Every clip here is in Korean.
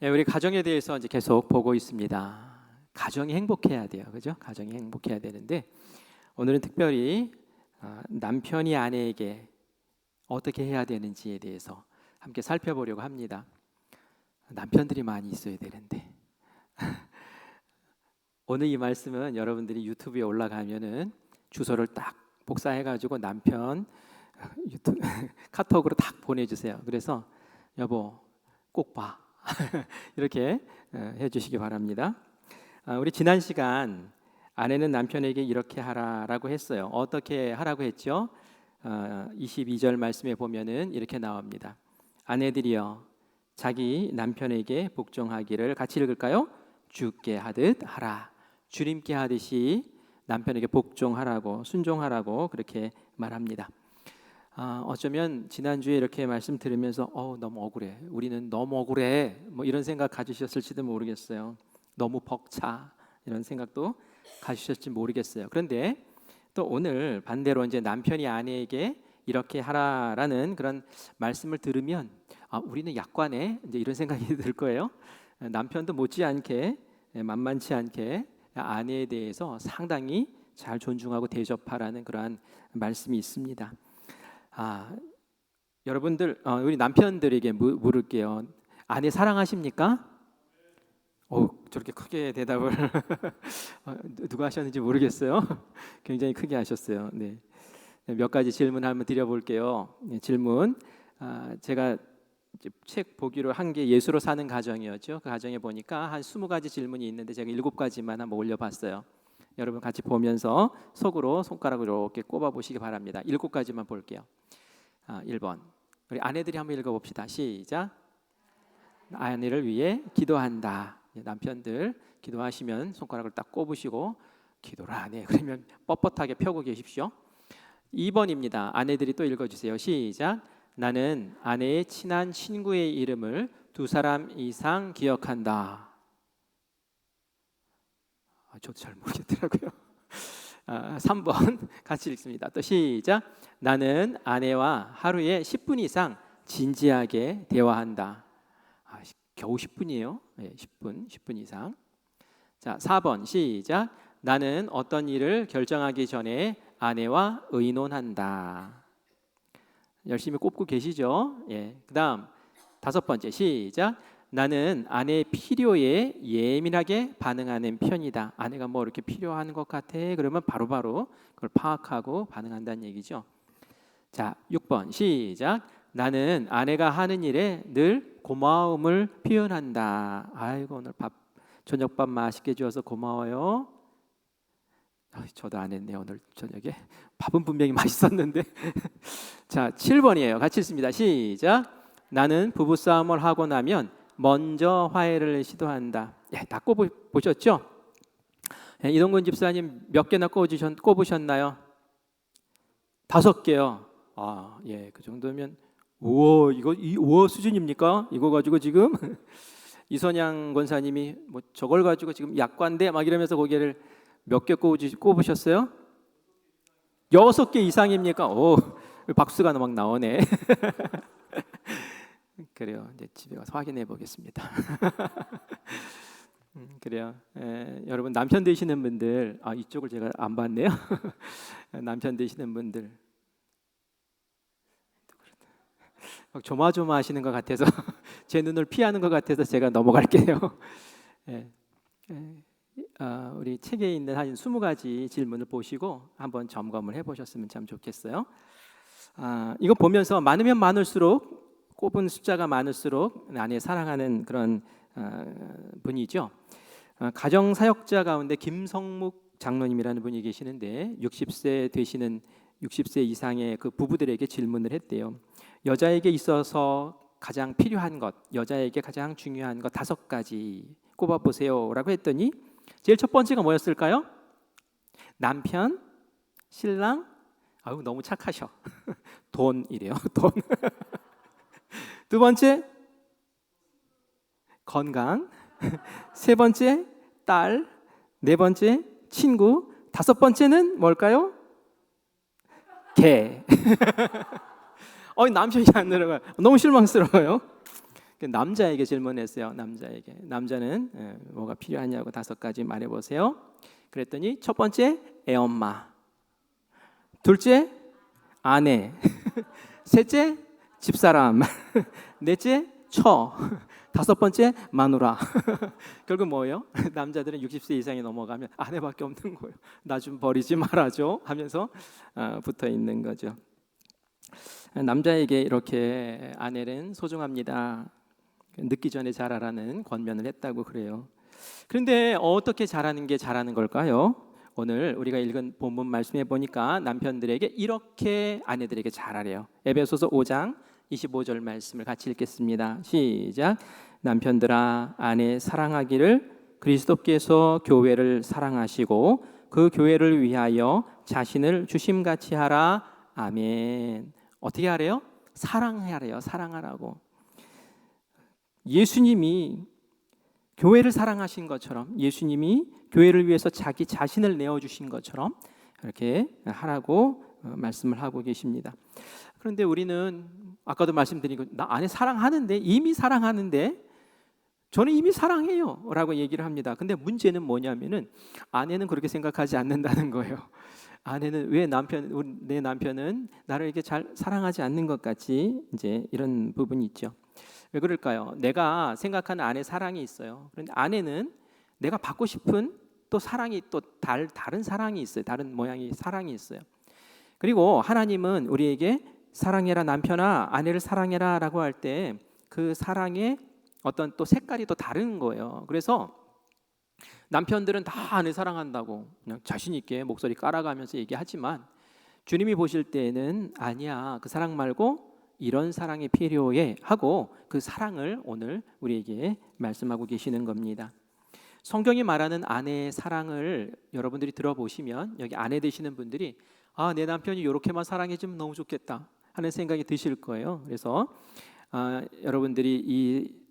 예, 우리 가정에 대해서 이제 계속 보고 있습니다. 가정이 행복해야 돼요, 그죠? 가정이 행복해야 되는데 오늘은 특별히 남편이 아내에게 어떻게 해야 되는지에 대해서 함께 살펴보려고 합니다. 남편들이 많이 있어야 되는데 오늘 이 말씀은 여러분들이 유튜브에 올라가면은 주소를 딱 복사해가지고 남편 유튜브 카톡으로 딱 보내주세요. 그래서 여보 꼭 봐. 이렇게 해주시기 바랍니다. 우리 지난 시간 아내는 남편에게 이렇게 하라라고 했어요. 어떻게 하라고 했죠? 22절 말씀에 보면은 이렇게 나옵니다. 아내들이여 자기 남편에게 복종하기를, 같이 읽을까요? 주께 하듯 하라. 주님께 하듯이 남편에게 복종하라고, 순종하라고 그렇게 말합니다. 어쩌면 지난주에 이렇게 말씀 들으면서 너무 억울해, 우리는 너무 억울해, 뭐 이런 생각 가지셨을지도 모르겠어요. 너무 벅차, 이런 생각도 가지셨을지 모르겠어요. 그런데 또 오늘 반대로 이제 남편이 아내에게 이렇게 하라라는 그런 말씀을 들으면 우리는 약관에 이제 이런 생각이 들 거예요. 남편도 못지않게, 만만치 않게 아내에 대해서 상당히 잘 존중하고 대접하라는 그러한 말씀이 있습니다. 여러분들, 우리 남편들에게 물을게요. 아내 사랑하십니까? 저렇게 크게 대답을 누가 하셨는지 모르겠어요. 굉장히 크게 하셨어요. 네. 몇 가지 질문 한번 드려볼게요. 네, 질문. 제가 책 보기로 한 게 예수로 사는 가정이었죠. 그 가정에 보니까 한 20가지 질문이 있는데 제가 7가지만 한번 올려봤어요. 여러분 같이 보면서 속으로 손가락으로 이렇게 꼽아보시기 바랍니다. 7가지만 볼게요. 1번, 우리 아내들이 한번 읽어봅시다. 시작. 아내를 위해 기도한다. 남편들 기도하시면 손가락을 딱 꼽으시고 기도를 안 해, 그러면 뻣뻣하게 펴고 계십시오. 2번입니다. 아내들이 또 읽어주세요. 시작. 나는 아내의 친한 친구의 이름을 2사람 이상 기억한다. 저도 잘 모르겠더라고요. 3번 같이 읽습니다. 또 시작. 나는 아내와 하루에 10분 이상 진지하게 대화한다. 겨우 10분이에요. 네, 10분 이상. 자, 4번 시작. 나는 어떤 일을 결정하기 전에 아내와 의논한다. 열심히 꼽고 계시죠? 예. 그다음 5번째 시작. 나는 아내의 필요에 예민하게 반응하는 편이다. 아내가 뭐 이렇게 필요한 것 같아, 그러면 바로바로 그걸 파악하고 반응한다는 얘기죠. 자, 6번 시작. 나는 아내가 하는 일에 늘 고마움을 표현한다. 아이고, 오늘 저녁밥 맛있게 주어서 고마워요. 저도 안 했네요. 오늘 저녁에 밥은 분명히 맛있었는데. 자, 7번이에요. 같이 읽습니다. 시작. 나는 부부싸움을 하고 나면 먼저 화해를 시도한다. 다 꼽으셨죠? 이동근 집사님 몇 개나 꼽으셨나요? 5개요. 그 정도면 우와 수준입니까? 이거 가지고 지금 이선양 권사님이 뭐 저걸 가지고 지금 약관대 막 이러면서 고개를 몇 개 꼽으셨어요? 6개 이상입니까? 박수가 막 나오네. 그래요. 이제 집에 가서 확인해 보겠습니다. 그래요. 여러분 남편 되시는 분들, 이쪽을 제가 안 봤네요. 남편 되시는 분들 조마조마하시는 것 같아서 제 눈을 피하는 것 같아서 제가 넘어갈게요. 우리 책에 있는 한 20가지 질문을 보시고 한번 점검을 해보셨으면 참 좋겠어요. 이거 보면서 많으면 많을수록, 꼽은 숫자가 많을수록 아내 사랑하는 그런 분이죠. 가정사역자 가운데 김성묵 장로님이라는 분이 계시는데 60세 이상의 그 부부들에게 질문을 했대요. 여자에게 있어서 가장 필요한 것, 여자에게 가장 중요한 것 5가지 꼽아보세요 라고 했더니 제일 첫 번째가 뭐였을까요? 남편, 신랑, 너무 착하셔. 돈이래요. 돈. 두 번째, 건강. 세 번째, 딸. 네 번째, 친구. 5번째는 뭘까요? 개. 남편이 안 들어가요. 너무 실망스러워요. 남자에게 질문했어요. 남자는 뭐가 필요하냐고 5가지 말해보세요. 그랬더니 첫 번째 애엄마, 둘째 아내, 셋째 집사람, 넷째 처, 5번째 마누라. 결국 뭐예요? 남자들은 60세 이상이 넘어가면 아내밖에 없는 거예요. 나 좀 버리지 말아줘 하면서 붙어 있는 거죠. 남자에게 이렇게 아내는 소중합니다. 늦기 전에 잘하라는 권면을 했다고 그래요. 그런데 어떻게 잘하는 게 잘하는 걸까요? 오늘 우리가 읽은 본문 말씀에 보니까 남편들에게 이렇게 아내들에게 잘하래요. 에베소서 5장 25절 말씀을 같이 읽겠습니다. 시작. 남편들아 아내 사랑하기를 그리스도께서 교회를 사랑하시고 그 교회를 위하여 자신을 주심같이 하라. 아멘. 어떻게 하래요? 사랑하래요. 사랑하라고. 예수님이 교회를 사랑하신 것처럼, 예수님이 교회를 위해서 자기 자신을 내어주신 것처럼 이렇게 하라고 말씀을 하고 계십니다. 그런데 우리는 아까도 말씀드린 거, 나 아내 사랑하는데, 이미 사랑하는데, 저는 이미 사랑해요 라고 얘기를 합니다. 근데 문제는 뭐냐면은 아내는 그렇게 생각하지 않는다는 거예요. 아내는 왜 내 남편은 나를 이렇게 잘 사랑하지 않는 것 같지? 이제 이런 부분이 있죠. 왜 그럴까요? 내가 생각하는 아내 사랑이 있어요. 그런데 아내는 내가 받고 싶은 또 사랑이 또 다른 사랑이 있어요. 다른 모양의 사랑이 있어요. 그리고 하나님은 우리에게 사랑해라 남편아, 아내를 사랑해라 라고 할 때 그 사랑의 어떤 또 색깔이 또 다른 거예요. 그래서 남편들은 다 아내 사랑한다고 그냥 자신 있게 목소리 깔아가면서 얘기하지만 주님이 보실 때에는 아니야, 그 사랑 말고 이런 사랑이 필요해 하고 그 사랑을 오늘 우리에게 말씀하고 계시는 겁니다. 성경이 말하는 아내의 사랑을 여러분들이 들어보시면 여기 아내 되시는 분들이 내 남편이 이렇게만 사랑해주면 너무 좋겠다 하는 생각이 드실 거예요. 그래서 여러분들이 이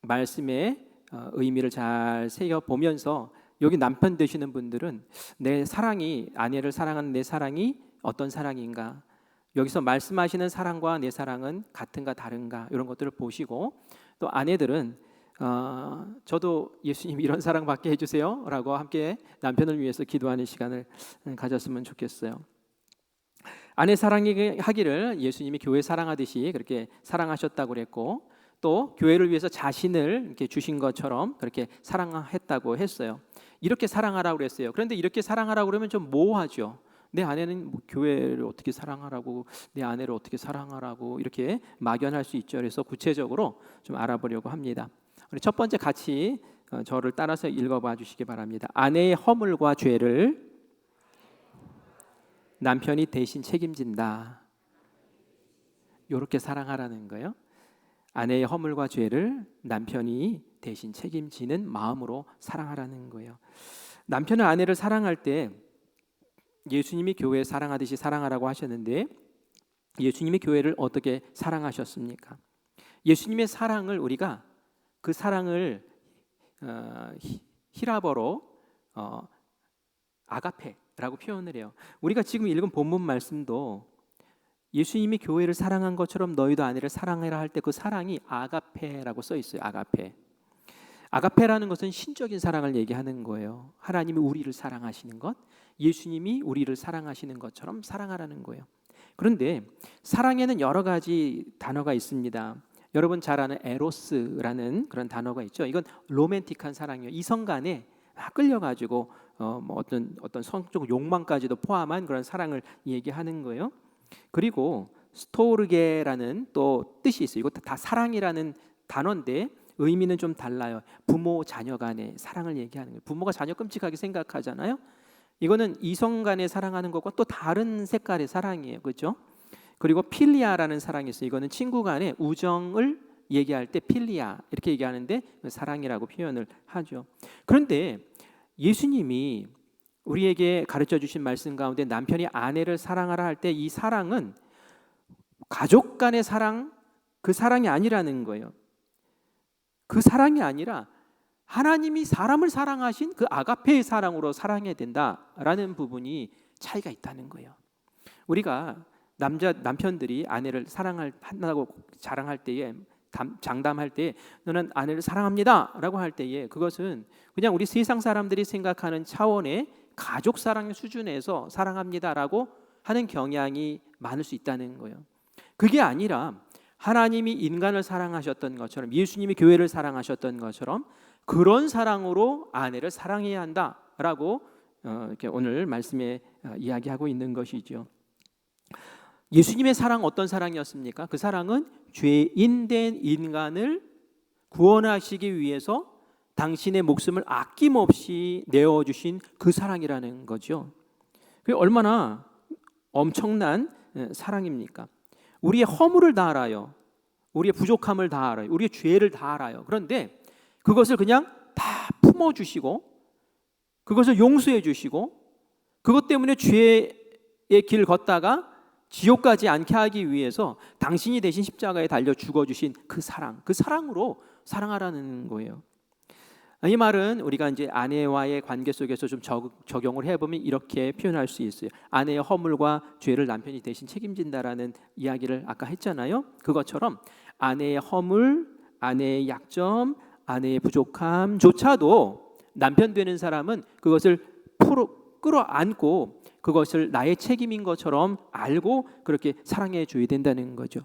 말씀의 의미를 잘 새겨보면서 여기 남편 되시는 분들은 내 사랑이, 아내를 사랑하는 내 사랑이 어떤 사랑인가, 여기서 말씀하시는 사랑과 내 사랑은 같은가 다른가, 이런 것들을 보시고, 또 아내들은 저도 예수님 이런 사랑 받게 해주세요 라고 함께 남편을 위해서 기도하는 시간을 가졌으면 좋겠어요. 아내 사랑하기를 예수님이 교회 사랑하듯이 그렇게 사랑하셨다고 그랬고, 또 교회를 위해서 자신을 이렇게 주신 것처럼 그렇게 사랑했다고 했어요. 이렇게 사랑하라고 그랬어요. 그런데 이렇게 사랑하라고 그러면 좀 모호하죠. 내 아내는 교회를 어떻게 사랑하라고, 내 아내를 어떻게 사랑하라고 이렇게 막연할 수 있죠. 그래서 구체적으로 좀 알아보려고 합니다. 우리 첫 번째 같이 저를 따라서 읽어봐 주시기 바랍니다. 아내의 허물과 죄를 남편이 대신 책임진다. 이렇게 사랑하라는 거예요. 아내의 허물과 죄를 남편이 대신 책임지는 마음으로 사랑하라는 거예요. 남편은 아내를 사랑할 때 예수님이 교회 사랑하듯이 사랑하라고 하셨는데 예수님이 교회를 어떻게 사랑하셨습니까? 예수님의 사랑을 우리가 그 사랑을 히라버로 아가페라고 표현을 해요. 우리가 지금 읽은 본문 말씀도 예수님이 교회를 사랑한 것처럼 너희도 아내를 사랑해라 할 때 그 사랑이 아가페라고 써 있어요. 아가페. 아가페라는 것은 신적인 사랑을 얘기하는 거예요. 하나님이 우리를 사랑하시는 것, 예수님이 우리를 사랑하시는 것처럼 사랑하라는 거예요. 그런데 사랑에는 여러 가지 단어가 있습니다. 여러분 잘 아는 에로스라는 그런 단어가 있죠. 이건 로맨틱한 사랑이에요. 이성 간에 막 끌려가지고 어떤 성적 욕망까지도 포함한 그런 사랑을 얘기하는 거예요. 그리고 스토르게라는 또 뜻이 있어요. 이것도 다 사랑이라는 단어인데 의미는 좀 달라요. 부모 자녀 간의 사랑을 얘기하는 거예요. 부모가 자녀 끔찍하게 생각하잖아요. 이거는 이성 간에 사랑하는 것과 또 다른 색깔의 사랑이에요. 그렇죠? 그리고 필리아라는 사랑이 있어요. 이거는 친구 간의 우정을 얘기할 때 필리아 이렇게 얘기하는데 사랑이라고 표현을 하죠. 그런데 예수님이 우리에게 가르쳐 주신 말씀 가운데 남편이 아내를 사랑하라 할 때 이 사랑은 가족 간의 사랑, 그 사랑이 아니라는 거예요. 그 사랑이 아니라 하나님이 사람을 사랑하신 그 아가페의 사랑으로 사랑해야 된다라는 부분이 차이가 있다는 거예요. 우리가 남편들이 아내를 사랑한다고 자랑할 때에 장담할 때 너는 아내를 사랑합니다라고 할 때에 그것은 그냥 우리 세상 사람들이 생각하는 차원의 가족 사랑의 수준에서 사랑합니다라고 하는 경향이 많을 수 있다는 거예요. 그게 아니라 하나님이 인간을 사랑하셨던 것처럼 예수님이 교회를 사랑하셨던 것처럼 그런 사랑으로 아내를 사랑해야 한다라고 이렇게 오늘 말씀에 이야기하고 있는 것이죠. 예수님의 사랑 어떤 사랑이었습니까? 그 사랑은 죄인된 인간을 구원하시기 위해서 당신의 목숨을 아낌없이 내어주신 그 사랑이라는 거죠. 그게 얼마나 엄청난 사랑입니까? 우리의 허물을 다 알아요. 우리의 부족함을 다 알아요. 우리의 죄를 다 알아요. 그런데 그것을 그냥 다 품어주시고 그것을 용서해 주시고 그것 때문에 죄의 길 걷다가 지옥 가지 않게 하기 위해서 당신이 대신 십자가에 달려 죽어주신 그 사랑, 그 사랑으로 사랑하라는 거예요. 이 말은 우리가 이제 아내와의 관계 속에서 좀 적용을 해보면 이렇게 표현할 수 있어요. 아내의 허물과 죄를 남편이 대신 책임진다라는 이야기를 아까 했잖아요. 그것처럼 아내의 허물, 아내의 약점, 아내의 부족함조차도 남편 되는 사람은 그것을 끌어안고 그것을 나의 책임인 것처럼 알고 그렇게 사랑해 줘야 된다는 거죠.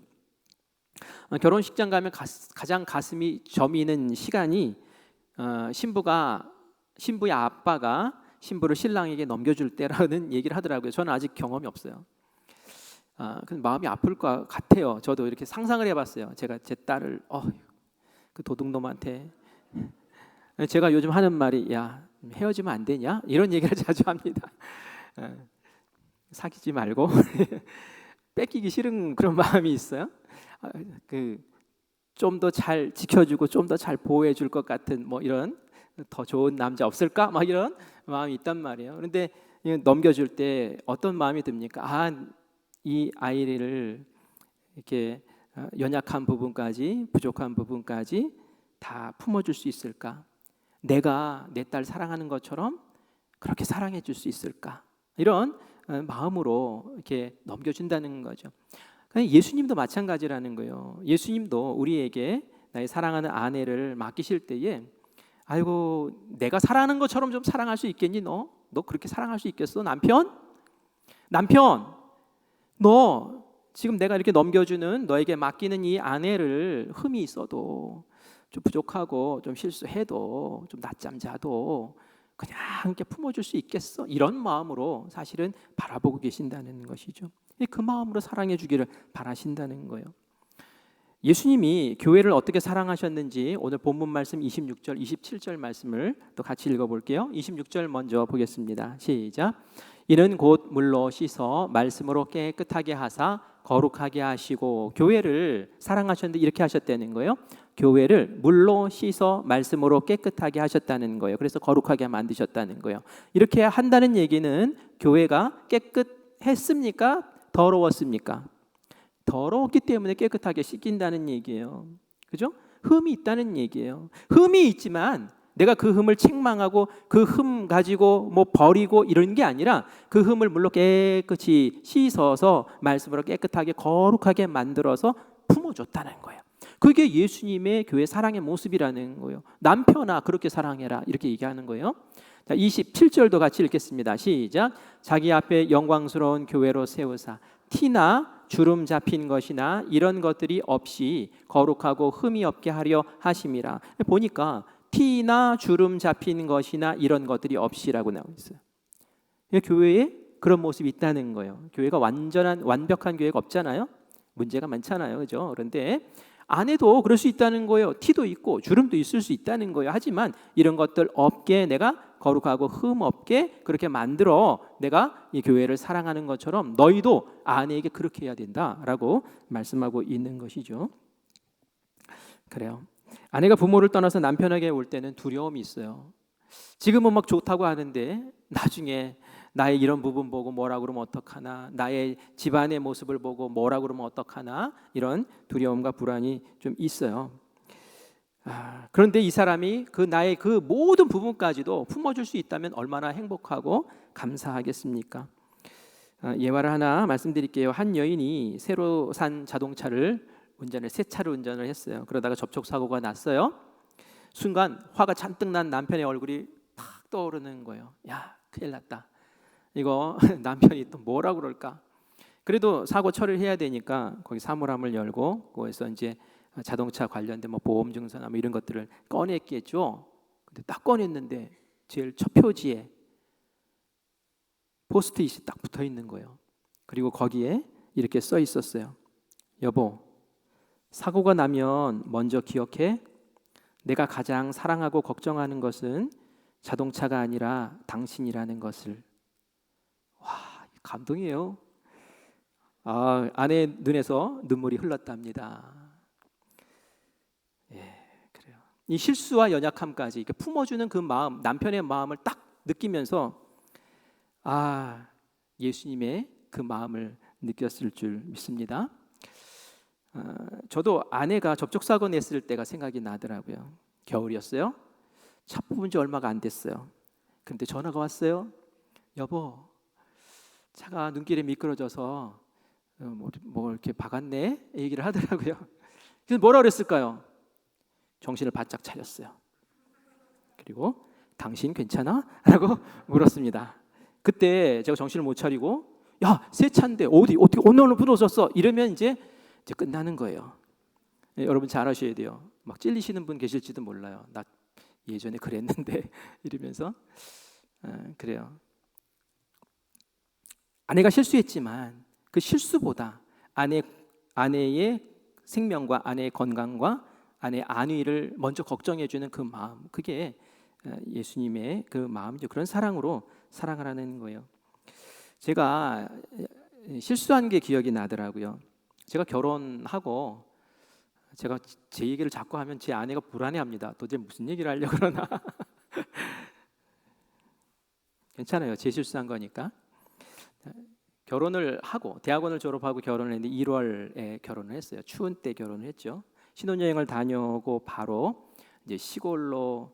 결혼식장 가면 가장 가슴이 저미는 시간이 신부의 아빠가 신부를 신랑에게 넘겨줄 때라는 얘기를 하더라고요. 저는 아직 경험이 없어요. 근데 마음이 아플 것 같아요. 저도 이렇게 상상을 해봤어요. 제가 제 딸을 그 도둑놈한테 제가 요즘 하는 말이 야 헤어지면 안 되냐 이런 얘기를 자주 합니다. 사귀지 말고 뺏기기 싫은 그런 마음이 있어요. 좀 더 잘 지켜주고 좀 더 잘 보호해줄 것 같은 뭐 이런 더 좋은 남자 없을까? 막 이런 마음이 있단 말이에요. 그런데 넘겨줄 때 어떤 마음이 듭니까? 이 아이를 이렇게 연약한 부분까지 부족한 부분까지 다 품어줄 수 있을까? 내가 내 딸 사랑하는 것처럼 그렇게 사랑해 줄 수 있을까? 이런 마음으로 이렇게 넘겨준다는 거죠. 예수님도 마찬가지라는 거예요. 예수님도 우리에게 나의 사랑하는 아내를 맡기실 때에 아이고 내가 사랑하는 것처럼 좀 사랑할 수 있겠니? 너 그렇게 사랑할 수 있겠어? 남편 너 지금 내가 이렇게 넘겨주는 너에게 맡기는 이 아내를 흠이 있어도 좀 부족하고 좀 실수해도 좀 낮잠 자도 그냥 함께 품어줄 수 있겠어? 이런 마음으로 사실은 바라보고 계신다는 것이죠. 그 마음으로 사랑해 주기를 바라신다는 거예요. 예수님이 교회를 어떻게 사랑하셨는지 오늘 본문 말씀 26절, 27절 말씀을 또 같이 읽어볼게요. 26절 먼저 보겠습니다. 시작. 이는 곧 물로 씻어 말씀으로 깨끗하게 하사 거룩하게 하시고 교회를 사랑하셨는데 이렇게 하셨다는 거예요. 교회를 물로 씻어 말씀으로 깨끗하게 하셨다는 거예요. 그래서 거룩하게 만드셨다는 거예요. 이렇게 한다는 얘기는 교회가 깨끗했습니까? 더러웠습니까? 더러웠기 때문에 깨끗하게 씻긴다는 얘기예요. 그죠? 흠이 있다는 얘기예요. 흠이 있지만 내가 그 흠을 책망하고 그 흠 가지고 뭐 버리고 이런 게 아니라 그 흠을 물로 깨끗이 씻어서 말씀으로 깨끗하게 거룩하게 만들어서 품어줬다는 거예요. 그게 예수님의 교회 사랑의 모습이라는 거예요. 남편아 그렇게 사랑해라 이렇게 얘기하는 거예요. 자, 27절도 같이 읽겠습니다. 시작. 자기 앞에 영광스러운 교회로 세우사 티나 주름 잡힌 것이나 이런 것들이 없이 거룩하고 흠이 없게 하려 하심이라. 보니까 티나 주름 잡힌 것이나 이런 것들이 없이라고 나오고 있어요. 교회에 그런 모습이 있다는 거예요. 교회가 완벽한 교회가 없잖아요. 문제가 많잖아요. 그죠? 그런데 안에도 그럴 수 있다는 거예요. 티도 있고 주름도 있을 수 있다는 거예요. 하지만 이런 것들 없게 내가 거룩하고 흠 없게 그렇게 만들어 내가 이 교회를 사랑하는 것처럼 너희도 아내에게 그렇게 해야 된다라고 말씀하고 있는 것이죠. 그래요. 아내가 부모를 떠나서 남편에게 올 때는 두려움이 있어요. 지금은 막 좋다고 하는데 나중에 나의 이런 부분 보고 뭐라 그러면 어떡하나, 나의 집안의 모습을 보고 뭐라 그러면 어떡하나, 이런 두려움과 불안이 좀 있어요. 그런데 이 사람이 나의 그 모든 부분까지도 품어줄 수 있다면 얼마나 행복하고 감사하겠습니까? 예화를 하나 말씀드릴게요. 한 여인이 새로 산 자동차를 새 차를 운전을 했어요. 그러다가 접촉 사고가 났어요. 순간 화가 잔뜩 난 남편의 얼굴이 탁 떠오르는 거예요. 야, 큰일 났다. 이거 남편이 또 뭐라 그럴까? 그래도 사고 처리를 해야 되니까 거기 사물함을 열고 거기서 이제 자동차 관련된 뭐 보험 증서나 뭐 이런 것들을 꺼냈겠죠. 근데 딱 꺼냈는데 제일 첫 표지에 포스트잇이 딱 붙어 있는 거예요. 그리고 거기에 이렇게 써 있었어요. 여보, 사고가 나면 먼저 기억해. 내가 가장 사랑하고 걱정하는 것은 자동차가 아니라 당신이라는 것을. 와, 감동이에요. 아내의 눈에서 눈물이 흘렀답니다. 예, 그래요. 이 실수와 연약함까지 이렇게 품어주는 그 마음, 남편의 마음을 딱 느끼면서 예수님의 그 마음을 느꼈을 줄 믿습니다. 저도 아내가 접촉사고 냈을 때가 생각이 나더라고요. 겨울이었어요. 차 뽑은 지 얼마가 안 됐어요. 그런데 전화가 왔어요. 여보, 차가 눈길에 미끄러져서 뭐 이렇게 박았네 얘기를 하더라고요. 그래서 뭐라 그랬을까요? 정신을 바짝 차렸어요. 그리고 당신 괜찮아? 라고 물었습니다. 그때 제가 정신을 못 차리고 야, 새 차인데 어떻게 오늘 부러졌어? 이러면 이제 끝나는 거예요. 여러분 잘 아셔야 돼요. 막 찔리시는 분 계실지도 몰라요. 나 예전에 그랬는데 이러면서 그래요. 아내가 실수했지만 그 실수보다 아내의 생명과 아내의 건강과 아내의 안위를 먼저 걱정해주는 그 마음, 그게 예수님의 그 마음이죠. 그런 사랑으로 사랑하라는 거예요. 제가 실수한 게 기억이 나더라고요. 제가 결혼하고 제가 제 얘기를 자꾸 하면 제 아내가 불안해합니다. 도대체 무슨 얘기를 하려고 그러나. 괜찮아요. 제 실수한 거니까. 결혼을 하고 대학원을 졸업하고 결혼을 했는데 1월에 결혼을 했어요. 추운 때 결혼을 했죠. 신혼여행을 다녀오고 바로 이제 시골로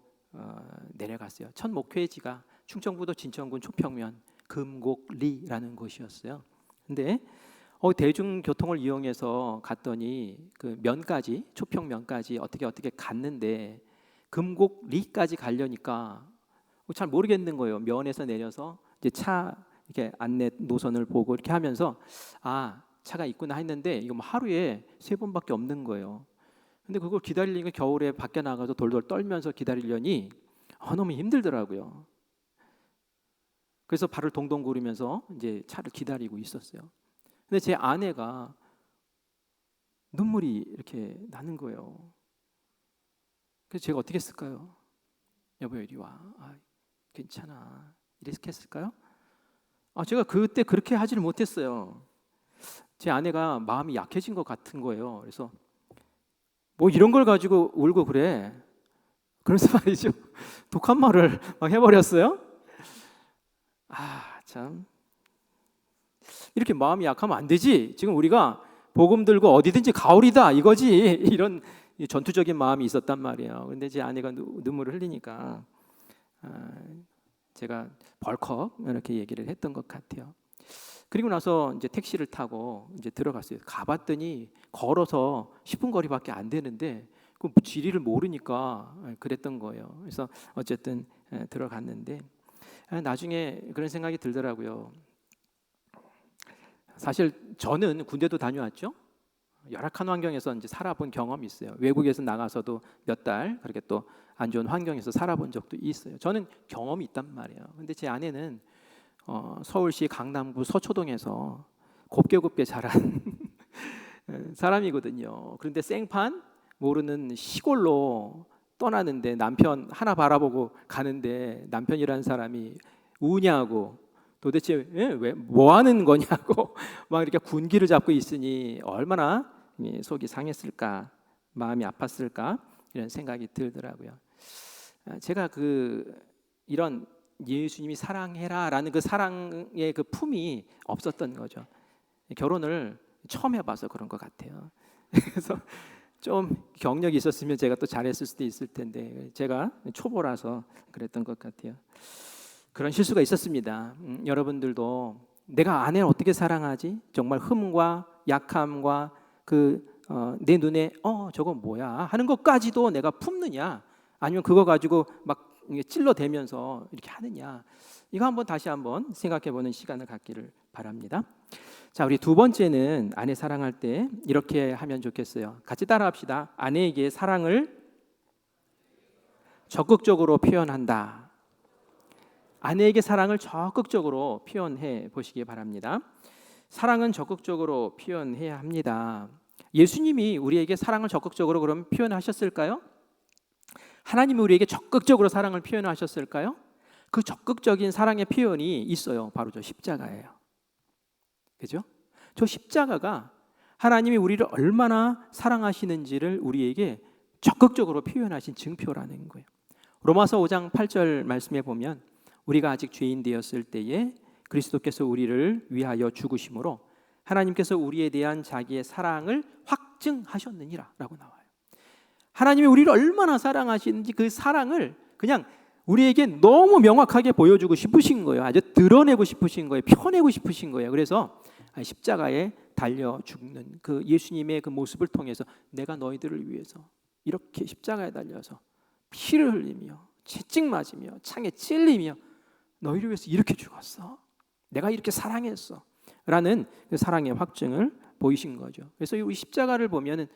내려갔어요. 첫 목회지가 충청북도 진천군 초평면 금곡리라는 곳이었어요. 근데 대중교통을 이용해서 갔더니 그 면까지 초평면까지 어떻게 갔는데 금곡리까지 가려니까 잘 모르겠는 거예요. 면에서 내려서 이제 차 이렇게 안내 노선을 보고 이렇게 하면서 차가 있구나 했는데 이거 뭐 하루에 3번밖에 없는 거예요. 근데 그걸 기다리니까 겨울에 밖에 나가서 돌돌 떨면서 기다리려니 너무 힘들더라고요. 그래서 발을 동동 구르면서 이제 차를 기다리고 있었어요. 근데 제 아내가 눈물이 이렇게 나는 거예요. 그래서 제가 어떻게 했을까요? 여보 이리 와. 괜찮아. 이렇게 했을까요? 제가 그때 그렇게 하지를 못했어요. 제 아내가 마음이 약해진 것 같은 거예요. 그래서 뭐 이런 걸 가지고 울고 그래. 그래서 말이죠. 독한 말을 막 해버렸어요. 참. 이렇게 마음이 약하면 안 되지. 지금 우리가 복음 들고 어디든지 가오리다 이거지. 이런 전투적인 마음이 있었단 말이에요. 근데 제 아내가 눈물을 흘리니까 제가 벌컥 이렇게 얘기를 했던 것 같아요. 그리고 나서 이제 택시를 타고 이제 들어갔어요. 가봤더니 걸어서 10분 거리밖에 안 되는데 그 지리를 모르니까 그랬던 거예요. 그래서 어쨌든 들어갔는데 나중에 그런 생각이 들더라고요. 사실 저는 군대도 다녀왔죠. 열악한 환경에서 이제 살아본 경험이 있어요. 외국에서 나가서도 몇 달 그렇게 또 안 좋은 환경에서 살아본 적도 있어요. 저는 경험이 있단 말이에요. 근데 제 아내는 서울시 강남구 서초동에서 곱게 자란 사람이거든요. 그런데 생판 모르는 시골로 떠나는데 남편 하나 바라보고 가는데 남편이라는 사람이 우냐고 도대체 왜 뭐 하는 거냐고 막 이렇게 군기를 잡고 있으니 얼마나 속이 상했을까, 마음이 아팠을까 이런 생각이 들더라고요. 제가 이런 예수님이 사랑해라라는 그 사랑의 그 품이 없었던 거죠. 결혼을 처음 해봐서 그런 것 같아요. 그래서 좀 경력이 있었으면 제가 또 잘했을 수도 있을 텐데 제가 초보라서 그랬던 것 같아요. 그런 실수가 있었습니다. 여러분들도 내가 아내를 어떻게 사랑하지? 정말 흠과 약함과 그 내 눈에 저거 뭐야 하는 것까지도 내가 품느냐, 아니면 그거 가지고 막 찔러대면서 이렇게 하느냐, 이거 한번 다시 한번 생각해보는 시간을 갖기를 바랍니다. 자, 우리 두 번째는 아내 사랑할 때 이렇게 하면 좋겠어요. 같이 따라합시다. 아내에게 사랑을 적극적으로 표현한다. 아내에게 사랑을 적극적으로 표현해 보시기 바랍니다. 사랑은 적극적으로 표현해야 합니다. 예수님이 우리에게 사랑을 적극적으로 그럼 표현하셨을까요? 하나님이 우리에게 적극적으로 사랑을 표현하셨을까요? 그 적극적인 사랑의 표현이 있어요. 바로 저 십자가예요. 그죠? 저 십자가가 하나님이 우리를 얼마나 사랑하시는지를 우리에게 적극적으로 표현하신 증표라는 거예요. 로마서 5장 8절 말씀에 보면 우리가 아직 죄인 되었을 때에 그리스도께서 우리를 위하여 죽으심으로 하나님께서 우리에 대한 자기의 사랑을 확증하셨느니라 라고 나와요. 하나님이 우리를 얼마나 사랑하시는지 그 사랑을 그냥 우리에게 너무 명확하게 보여주고 싶으신 거예요. 아주 드러내고 싶으신 거예요. 펴내고 싶으신 거예요. 그래서 십자가에 달려 죽는 그 예수님의 그 모습을 통해서 내가 너희들을 위해서 이렇게 십자가에 달려서 피를 흘리며 채찍 맞으며 창에 찔리며 너희를 위해서 이렇게 죽었어. 내가 이렇게 사랑했어. 라는 그 사랑의 확증을 보이신 거죠. 그래서 이 십자가를 보면은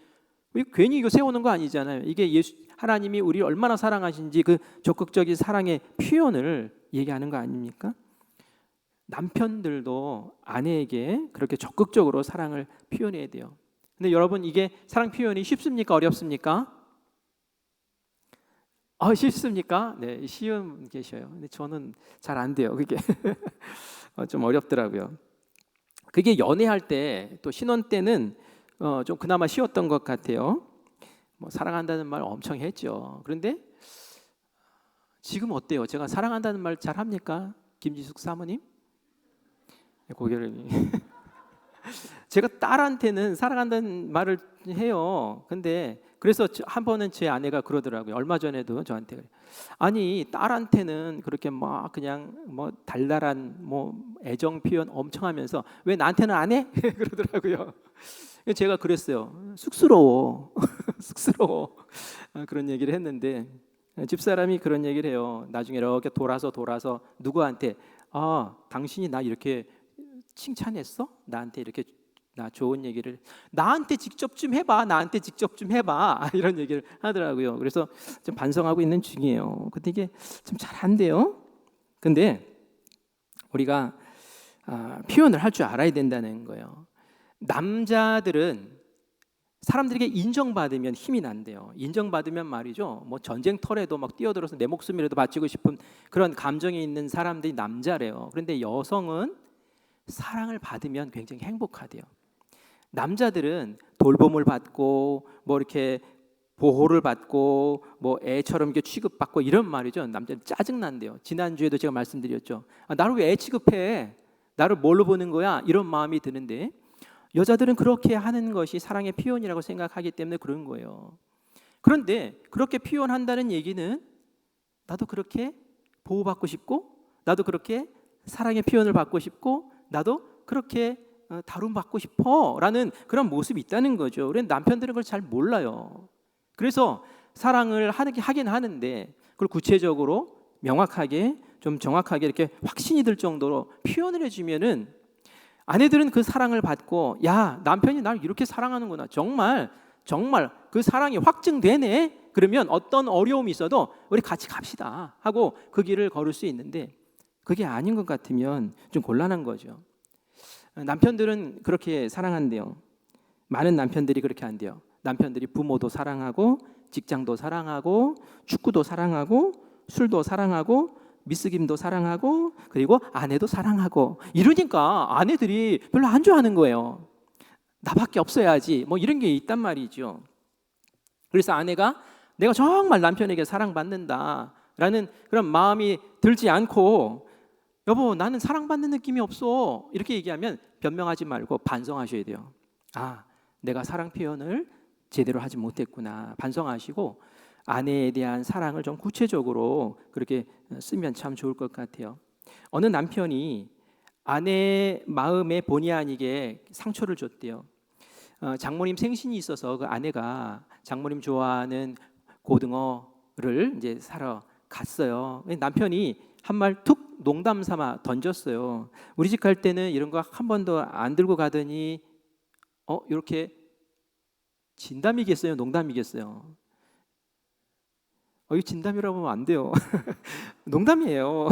괜히 이거 세우는 거 아니잖아요. 이게 하나님이 우리를 얼마나 사랑하신지 그 적극적인 사랑의 표현을 얘기하는 거 아닙니까? 남편들도 아내에게 그렇게 적극적으로 사랑을 표현해야 돼요. 근데 여러분, 이게 사랑 표현이 쉽습니까? 어렵습니까? 쉽습니까? 네, 쉬운 계셔요. 근데 저는 잘 안 돼요. 그게 좀 어렵더라고요. 그게 연애할 때 또 신혼 때는 좀 그나마 쉬웠던 것 같아요. 뭐 사랑한다는 말 엄청 했죠. 그런데 지금 어때요? 제가 사랑한다는 말 잘 합니까? 김지숙 사모님? 고개를 제가 딸한테는 사랑한다는 말을 해요. 근데 그래서 한 번은 제 아내가 그러더라고요. 얼마 전에도 저한테 아니 딸한테는 그렇게 막 그냥 뭐 달달한 뭐 애정 표현 엄청 하면서 왜 나한테는 안 해? 그러더라고요. 제가 그랬어요. 쑥스러워. 쑥스러워. 그런 얘기를 했는데 집사람이 그런 얘기를 해요. 나중에 이렇게 돌아서 누구한테 당신이 나 이렇게 칭찬했어? 나한테 이렇게 나 좋은 얘기를 나한테 직접 좀 해봐. 나한테 직접 좀 해봐. 이런 얘기를 하더라고요. 그래서 좀 반성하고 있는 중이에요. 근데 이게 좀 잘 안 돼요. 근데 우리가 표현을 할 줄 알아야 된다는 거예요. 남자들은 사람들에게 인정받으면 힘이 난대요. 인정받으면 말이죠. 뭐 전쟁터에도 막 뛰어들어서 내 목숨이라도 바치고 싶은 그런 감정이 있는 사람들이 남자래요. 그런데 여성은 사랑을 받으면 굉장히 행복하대요. 남자들은 돌봄을 받고 뭐 이렇게 보호를 받고 뭐 애처럼 이렇게 취급받고 이런 말이죠. 남자는 짜증난대요. 지난주에도 제가 말씀드렸죠. 나를 왜 애 취급해? 나를 뭘로 보는 거야? 이런 마음이 드는데 여자들은 그렇게 하는 것이 사랑의 표현이라고 생각하기 때문에 그런 거예요. 그런데 그렇게 표현한다는 얘기는 나도 그렇게 보호받고 싶고 나도 그렇게 사랑의 표현을 받고 싶고 나도 그렇게 다룸받고 싶어 라는 그런 모습이 있다는 거죠. 그런데 남편들은 그걸 잘 몰라요. 그래서 사랑을 하긴 하는데 그걸 구체적으로 명확하게 좀 정확하게 이렇게 확신이 들 정도로 표현을 해주면은 아내들은 그 사랑을 받고 야 남편이 날 이렇게 사랑하는구나 정말 그 사랑이 확증되네. 그러면 어떤 어려움이 있어도 우리 같이 갑시다 하고 그 길을 걸을 수 있는데 그게 아닌 것 같으면 좀 곤란한 거죠. 남편들은 그렇게 사랑한대요. 많은 남편들이 그렇게 한대요. 남편들이 부모도 사랑하고 직장도 사랑하고 축구도 사랑하고 술도 사랑하고 미스김도 사랑하고 그리고 아내도 사랑하고 이러니까 아내들이 별로 안 좋아하는 거예요. 나밖에 없어야지 뭐 이런 게 있단 말이죠. 그래서 아내가 내가 정말 남편에게 사랑받는다라는 그런 마음이 들지 않고 여보 나는 사랑받는 느낌이 없어 이렇게 얘기하면 변명하지 말고 반성하셔야 돼요. 내가 사랑 표현을 제대로 하지 못했구나 반성하시고 아내에 대한 사랑을 좀 구체적으로 그렇게 쓰면 참 좋을 것 같아요. 어느 남편이 아내의 마음에 본의 아니게 상처를 줬대요. 장모님 생신이 있어서 그 아내가 장모님 좋아하는 고등어를 이제 사러 갔어요. 남편이 한 말 툭 농담 삼아 던졌어요. 우리 집 갈 때는 이런 거 한 번도 안 들고 가더니 이렇게 진담이겠어요, 농담이겠어요? 이거 진담이라고 하면 안 돼요. 농담이에요.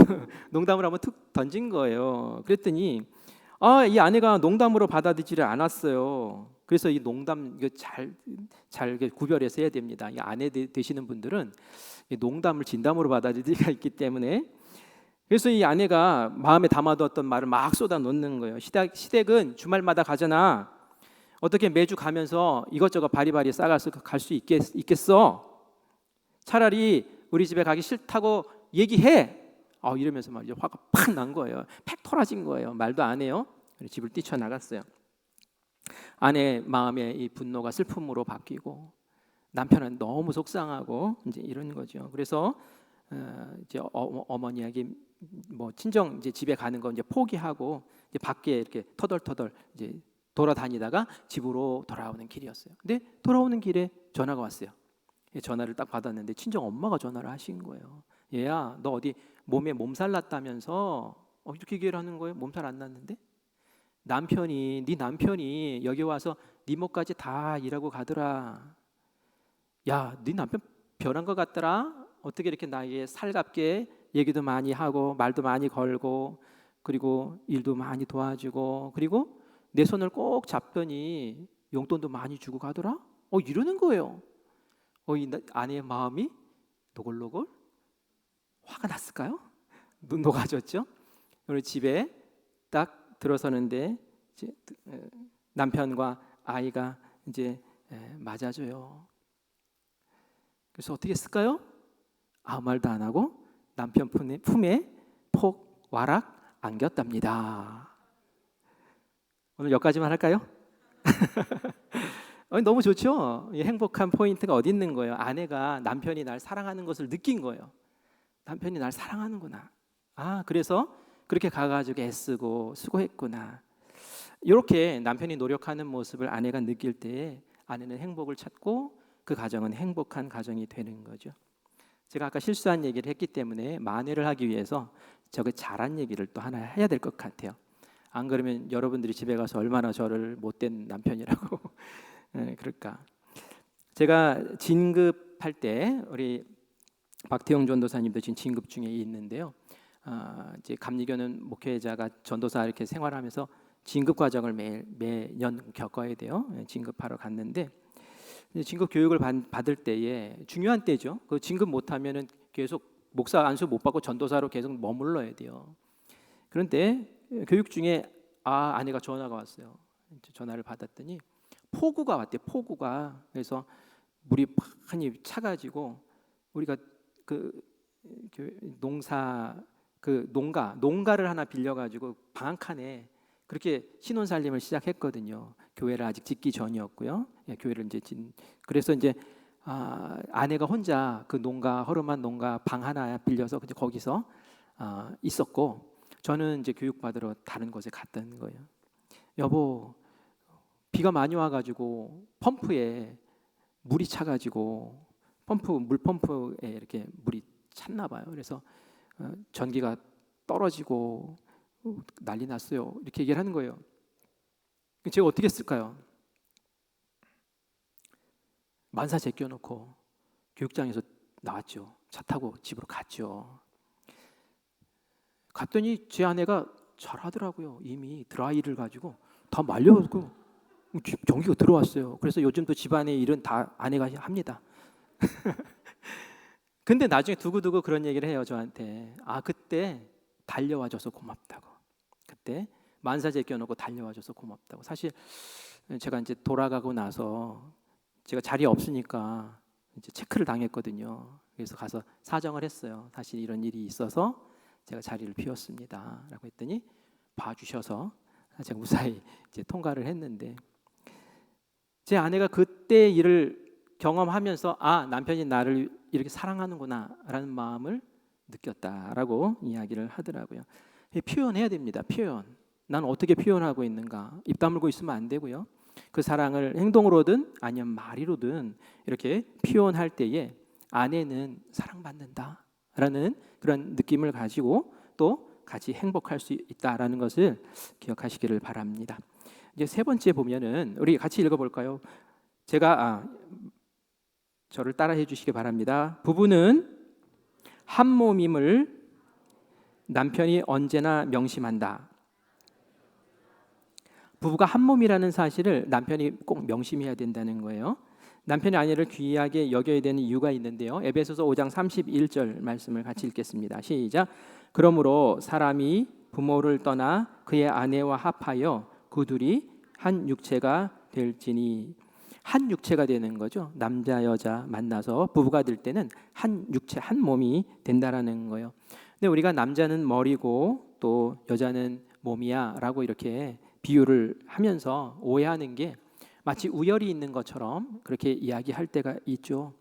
농담을 한번 툭 던진 거예요. 그랬더니 이 아내가 농담으로 받아들이지를 않았어요. 그래서 이 농담 이거 잘 구별해서 해야 됩니다. 이 아내 되시는 분들은 이 농담을 진담으로 받아들이기가 있기 때문에, 그래서 이 아내가 마음에 담아두었던 말을 막 쏟아 놓는 거예요. 시댁은 주말마다 가잖아. 어떻게 매주 가면서 이것저것 바리바리 싸가서 갈 수 있겠어? 차라리 우리 집에 가기 싫다고 얘기해. 이러면서 말이죠. 화가 팍 난 거예요. 팩 토라진 거예요. 말도 안 해요. 집을 뛰쳐나갔어요. 아내 마음에 이 분노가 슬픔으로 바뀌고 남편은 너무 속상하고 이제 이런 거죠. 그래서 이제 어머니에게 뭐 친정 이제 집에 가는 거 이제 포기하고 이제 밖에 이렇게 터덜터덜 이제 돌아다니다가 집으로 돌아오는 길이었어요. 근데 돌아오는 길에 전화가 왔어요. 전화를 딱 받았는데 친정 엄마가 전화를 하신 거예요. 얘야, 너 어디 몸에 몸살 났다면서 이렇게 얘기를 하는 거예요. 몸살 안 났는데 네 남편이 여기 와서 네 목까지 다 일하고 가더라. 야, 네 남편 변한 것 같더라. 어떻게 이렇게 나에게 살갑게 얘기도 많이 하고 말도 많이 걸고 그리고 일도 많이 도와주고 그리고 내 손을 꼭 잡더니 용돈도 많이 주고 가더라. 이러는 거예요. 이 아내의 마음이 노골노골 화가 났을까요? 녹아졌죠. 우리 집에 딱 들어서는데 남편과 아이가 이제 맞아줘요. 그래서 어떻게 했을까요? 아무 말도 안 하고 남편 품에 폭 와락 안겼답니다. 오늘 여기까지만 할까요? 너무 좋죠. 행복한 포인트가 어디 있는 거예요? 아내가 남편이 날 사랑하는 것을 느낀 거예요. 남편이 날 사랑하는구나. 그래서 그렇게 가가지고 애쓰고 수고했구나. 이렇게 남편이 노력하는 모습을 아내가 느낄 때 아내는 행복을 찾고 그 가정은 행복한 가정이 되는 거죠. 제가 아까 실수한 얘기를 했기 때문에 만회를 하기 위해서 저게 잘한 얘기를 또 하나 해야 될 것 같아요. 안 그러면 여러분들이 집에 가서 얼마나 저를 못된 남편이라고 그럴까. 제가 진급할 때 우리 박태영 전도사님도 지금 진급 중에 있는데요. 이제 감리교는 목회자가 전도사 이렇게 생활하면서 진급 과정을 매년 겪어야 돼요. 진급하러 갔는데 진급 교육을 받을 때에 중요한 때죠. 그 진급 못하면은 계속 목사 안수 못 받고 전도사로 계속 머물러야 돼요. 그런데 교육 중에 아내가 전화가 왔어요. 전화를 받았더니 폭우가 왔대요. 폭우가. 그래서 물이 많이 차가지고 우리가 농가를 하나 빌려가지고 방 한 칸에 그렇게 신혼살림을 시작했거든요. 교회를 아직 짓기 전이었고요. 교회를 이제 그래서 이제 아내가 혼자 그 허름한 농가 방 하나 빌려서 거기서 있었고 저는 이제 교육받으러 다른 곳에 갔던 거예요. 여보, 비가 많이 와가지고 펌프에 물이 차가지고 물펌프에 이렇게 물이 찼나 봐요. 그래서 전기가 떨어지고 난리 났어요. 이렇게 얘기를 하는 거예요. 제가 어떻게 했을까요? 만사 제껴놓고 교육장에서 나왔죠. 차 타고 집으로 갔죠. 갔더니 제 아내가 잘하더라고요. 이미 드라이를 가지고 다 말려갖고 전기가 들어왔어요. 그래서 요즘도 집안의 일은 다 아내가 합니다. 근데 나중에 두고두고 그런 얘기를 해요. 저한테. 그때 달려와줘서 고맙다고. 그때 만사 제껴놓고 달려와줘서 고맙다고. 사실 제가 이제 돌아가고 나서 제가 자리에 없으니까 이제 체크를 당했거든요. 그래서 가서 사정을 했어요. 사실 이런 일이 있어서 제가 자리를 비웠습니다. 라고 했더니 봐주셔서 제가 무사히 이제 통과를 했는데 제 아내가 그때 일을 경험하면서 남편이 나를 이렇게 사랑하는구나 라는 마음을 느꼈다라고 이야기를 하더라고요. 표현해야 됩니다. 표현. 난 어떻게 표현하고 있는가. 입 다물고 있으면 안 되고요. 그 사랑을 행동으로든 아니면 말이로든 이렇게 표현할 때에 아내는 사랑받는다라는 그런 느낌을 가지고 또 같이 행복할 수 있다라는 것을 기억하시기를 바랍니다. 이제 세 번째 보면은 우리 같이 읽어볼까요? 제가 저를 따라해 주시기 바랍니다. 부부는 한 몸임을 남편이 언제나 명심한다. 부부가 한 몸이라는 사실을 남편이 꼭 명심해야 된다는 거예요. 남편이 아내를 귀하게 여겨야 되는 이유가 있는데요. 에베소서 5장 31절 말씀을 같이 읽겠습니다. 시작. 그러므로 사람이 부모를 떠나 그의 아내와 합하여 그 둘이 한 육체가 될지니. 한 육체가 되는 거죠. 남자 여자 만나서 부부가 될 때는 한 육체 한 몸이 된다라는 거예요. 근데 우리가 남자는 머리고 또 여자는 몸이야라고 이렇게 비유를 하면서 오해하는 게 마치 우열이 있는 것처럼 그렇게 이야기할 때가 있죠.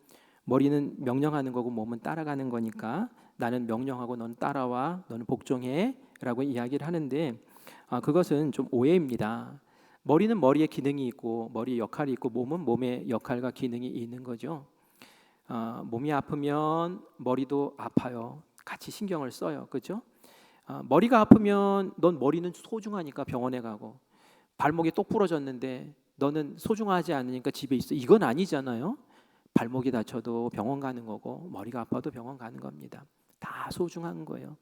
머리는 명령하는 거고 몸은 따라가는 거니까 나는 명령하고 넌 따라와, 너는 복종해라고 이야기를 하는데 그것은 좀 오해입니다. 머리는 머리의 기능이 있고 머리의 역할이 있고 몸은 몸의 역할과 기능이 있는 거죠. 몸이 아프면 머리도 아파요. 같이 신경을 써요. 그렇죠? 머리가 아프면 넌 머리는 소중하니까 병원에 가고 발목이 똑 부러졌는데 너는 소중하지 않으니까 집에 있어. 이건 아니잖아요. 발목이 다쳐도 병원 가는 거고 머리가 아파도 병원 가는 겁니다. 다 소중한 거예요.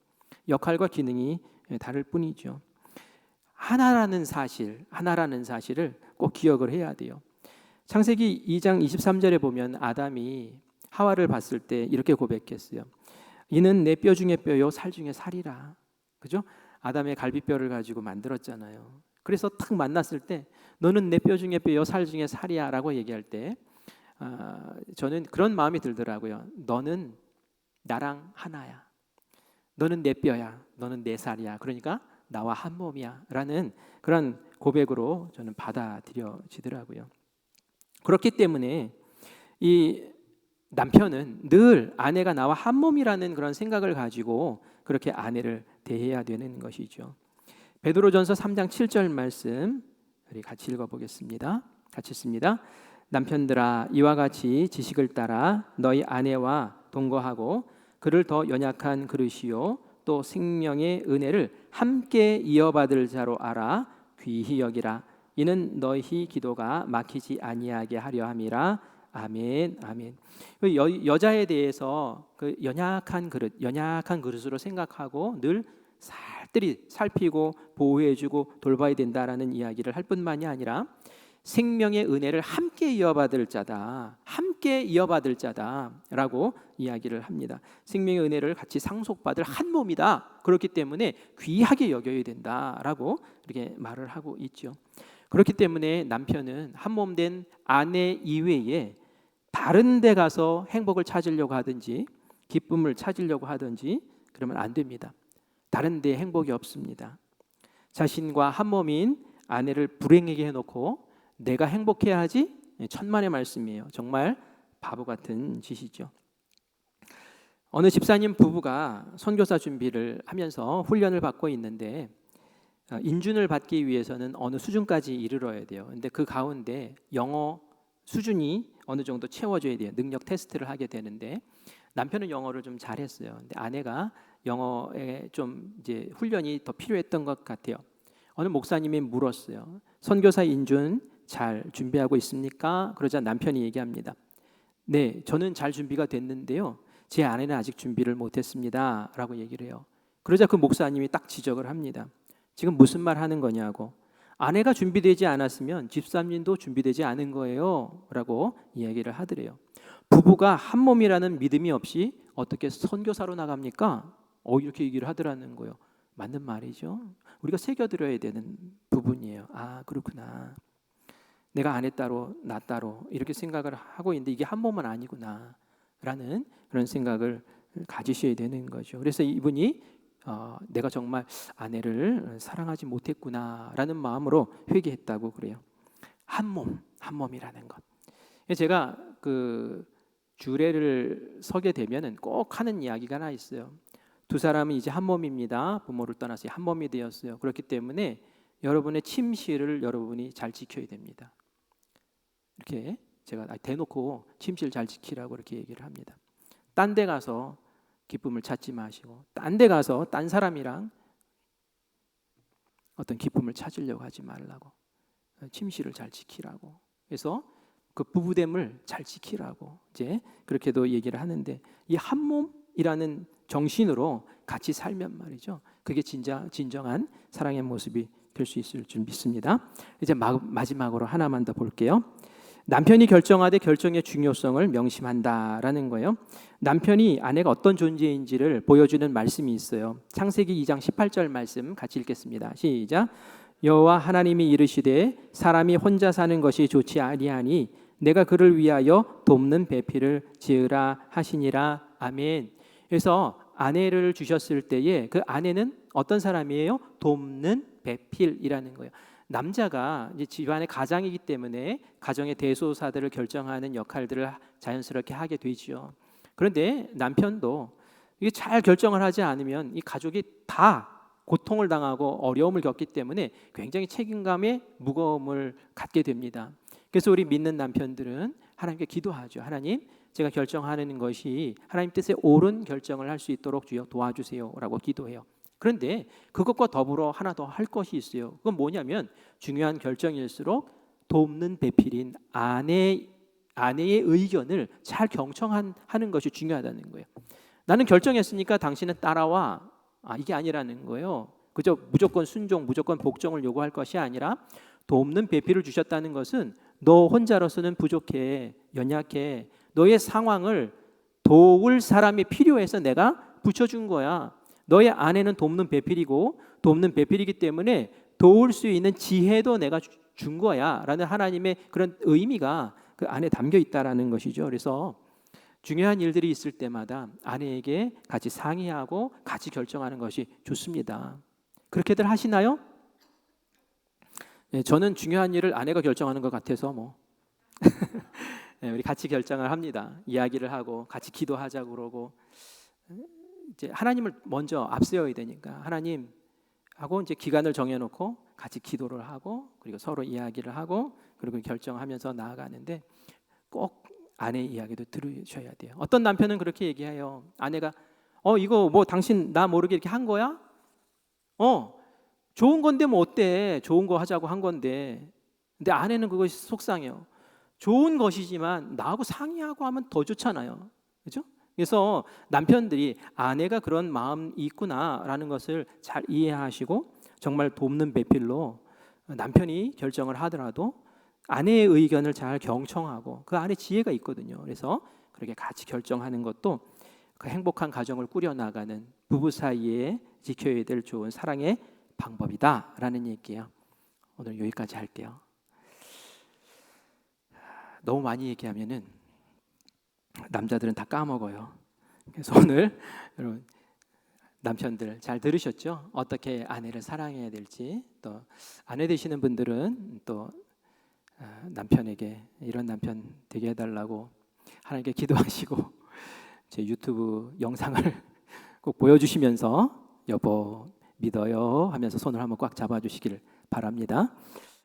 역할과 기능이 다를 뿐이죠. 하나라는 사실을 꼭 기억을 해야 돼요. 창세기 2장 23절에 보면 아담이 하와를 봤을 때 이렇게 고백했어요. 이는 내 뼈 중에 뼈요 살 중에 살이라. 그죠? 아담의 갈비뼈를 가지고 만들었잖아요. 그래서 탁 만났을 때 너는 내 뼈 중에 뼈요 살 중에 살이야 라고 얘기할 때 저는 그런 마음이 들더라고요. 너는 나랑 하나야. 너는 내 뼈야. 너는 내 살이야. 그러니까 나와 한 몸이야 라는 그런 고백으로 저는 받아들여지더라고요. 그렇기 때문에 이 남편은 늘 아내가 나와 한 몸이라는 그런 생각을 가지고 그렇게 아내를 대해야 되는 것이죠. 베드로전서 3장 7절 말씀 우리 같이 읽어보겠습니다. 같이 읽습니다. 남편들아 이와 같이 지식을 따라 너희 아내와 동거하고 그를 더 연약한 그릇이요 또 생명의 은혜를 함께 이어받을 자로 알아 귀히 여기라. 이는 너희 기도가 막히지 아니하게 하려 함이라. 아멘, 아멘. 여자에 대해서 그 연약한 그릇으로 생각하고 늘 살뜰히 살피고 보호해주고 돌봐야 된다라는 이야기를 할 뿐만이 아니라 생명의 은혜를 함께 이어받을 자다라고 이야기를 합니다. 생명의 은혜를 같이 상속받을 한 몸이다. 그렇기 때문에 귀하게 여겨야 된다라고 이렇게 말을 하고 있죠. 그렇기 때문에 남편은 한 몸 된 아내 이외에 다른 데 가서 행복을 찾으려고 하든지 기쁨을 찾으려고 하든지 그러면 안 됩니다. 다른 데 행복이 없습니다. 자신과 한 몸인 아내를 불행하게 해놓고 내가 행복해야지 천만의 말씀이에요. 정말 바보 같은 짓이죠. 어느 집사님 부부가 선교사 준비를 하면서 훈련을 받고 있는데 인준을 받기 위해서는 어느 수준까지 이르러야 돼요. 근데 그 가운데 영어 수준이 어느 정도 채워져야 돼요. 능력 테스트를 하게 되는데 남편은 영어를 좀 잘했어요. 근데 아내가 영어에 좀 이제 훈련이 더 필요했던 것 같아요. 어느 목사님이 물었어요. 선교사 인준 잘 준비하고 있습니까? 그러자 남편이 얘기합니다. 네, 저는 잘 준비가 됐는데요. 제 아내는 아직 준비를 못했습니다. 라고 얘기를 해요. 그러자 그 목사님이 딱 지적을 합니다. 지금 무슨 말 하는 거냐고. 아내가 준비되지 않았으면 집사님도 준비되지 않은 거예요. 라고 이야기를 하더래요. 부부가 한 몸이라는 믿음이 없이 어떻게 선교사로 나갑니까? 이렇게 얘기를 하더라는 거예요. 맞는 말이죠. 우리가 새겨들어야 되는 부분이에요. 아, 그렇구나. 내가 아내 따로 나 따로 이렇게 생각을 하고 있는데 이게 한 몸은 아니구나 라는 그런 생각을 가지셔야 되는 거죠. 그래서 이분이 내가 정말 아내를 사랑하지 못했구나 라는 마음으로 회개했다고 그래요. 한 몸이라는 것. 제가 그 주례를 서게 되면은 꼭 하는 이야기가 하나 있어요. 두 사람은 이제 한 몸입니다. 부모를 떠나서 한 몸이 되었어요. 그렇기 때문에 여러분의 침실을 여러분이 잘 지켜야 됩니다. 이렇게 제가 대놓고 침실 잘 지키라고 이렇게 얘기를 합니다. 딴 데 가서 기쁨을 찾지 마시고 딴 데 가서 딴 사람이랑 어떤 기쁨을 찾으려고 하지 말라고, 침실을 잘 지키라고. 그래서 그 부부됨을 잘 지키라고 이제 그렇게도 얘기를 하는데, 이 한 몸이라는 정신으로 같이 살면 말이죠, 그게 진정한 사랑의 모습이 될 수 있을 줄 믿습니다. 이제 마지막으로 하나만 더 볼게요. 남편이 결정하되 결정의 중요성을 명심한다라는 거예요. 남편이 아내가 어떤 존재인지를 보여주는 말씀이 있어요. 창세기 2장 18절 말씀 같이 읽겠습니다. 시작. 여호와 하나님이 이르시되 사람이 혼자 사는 것이 좋지 아니하니 내가 그를 위하여 돕는 배필을 지으라 하시니라. 아멘. 그래서 아내를 주셨을 때에 그 아내는 어떤 사람이에요? 돕는 배필이라는 거예요. 남자가 이제 집안의 가장이기 때문에 가정의 대소사들을 결정하는 역할들을 자연스럽게 하게 되죠. 그런데 남편도 이게 잘 결정을 하지 않으면 이 가족이 다 고통을 당하고 어려움을 겪기 때문에 굉장히 책임감의 무거움을 갖게 됩니다. 그래서 우리 믿는 남편들은 하나님께 기도하죠. 하나님, 제가 결정하는 것이 하나님 뜻에 옳은 결정을 할 수 있도록 주여 도와주세요라고 기도해요. 그런데 그것과 더불어 하나 더 할 것이 있어요. 그건 뭐냐면 중요한 결정일수록 돕는 배필인 아내의 의견을 잘 경청하는 것이 중요하다는 거예요. 나는 결정했으니까 당신은 따라와. 이게 아니라는 거예요. 그저 무조건 순종, 무조건 복종을 요구할 것이 아니라 돕는 배필을 주셨다는 것은 너 혼자로서는 부족해, 연약해. 너의 상황을 도울 사람이 필요해서 내가 붙여준 거야. 너의 아내는 돕는 배필이고 돕는 배필이기 때문에 도울 수 있는 지혜도 내가 준 거야 라는 하나님의 그런 의미가 그 안에 담겨 있다라는 것이죠. 그래서 중요한 일들이 있을 때마다 아내에게 같이 상의하고 같이 결정하는 것이 좋습니다. 그렇게들 하시나요? 네, 저는 중요한 일을 아내가 결정하는 것 같아서 네, 우리 같이 결정을 합니다. 이야기를 하고 같이 기도하자고 그러고, 이제 하나님을 먼저 앞세워야 되니까 하나님 하고 이제 기간을 정해놓고 같이 기도를 하고 그리고 서로 이야기를 하고 그리고 결정하면서 나아가는데, 꼭 아내의 이야기도 들으셔야 돼요. 어떤 남편은 그렇게 얘기해요. 아내가 이거 뭐 당신 나 모르게 이렇게 한 거야? 좋은 건데 뭐 어때? 좋은 거 하자고 한 건데. 근데 아내는 그것이 속상해요. 좋은 것이지만 나하고 상의하고 하면 더 좋잖아요. 그렇죠? 그래서 남편들이 아내가 그런 마음이 있구나라는 것을 잘 이해하시고 정말 돕는 배필로 남편이 결정을 하더라도 아내의 의견을 잘 경청하고 그 안에 지혜가 있거든요. 그래서 그렇게 같이 결정하는 것도 그 행복한 가정을 꾸려나가는 부부 사이에 지켜야 될 좋은 사랑의 방법이다라는 얘기예요. 오늘 여기까지 할게요. 너무 많이 얘기하면은 남자들은 다 까먹어요. 그래서 오늘 여러분 남편들 잘 들으셨죠? 어떻게 아내를 사랑해야 될지, 또 아내 되시는 분들은 또 남편에게 이런 남편 되게 해달라고 하나님께 기도하시고 제 유튜브 영상을 꼭 보여주시면서 여보 믿어요 하면서 손을 한번 꽉 잡아주시길 바랍니다.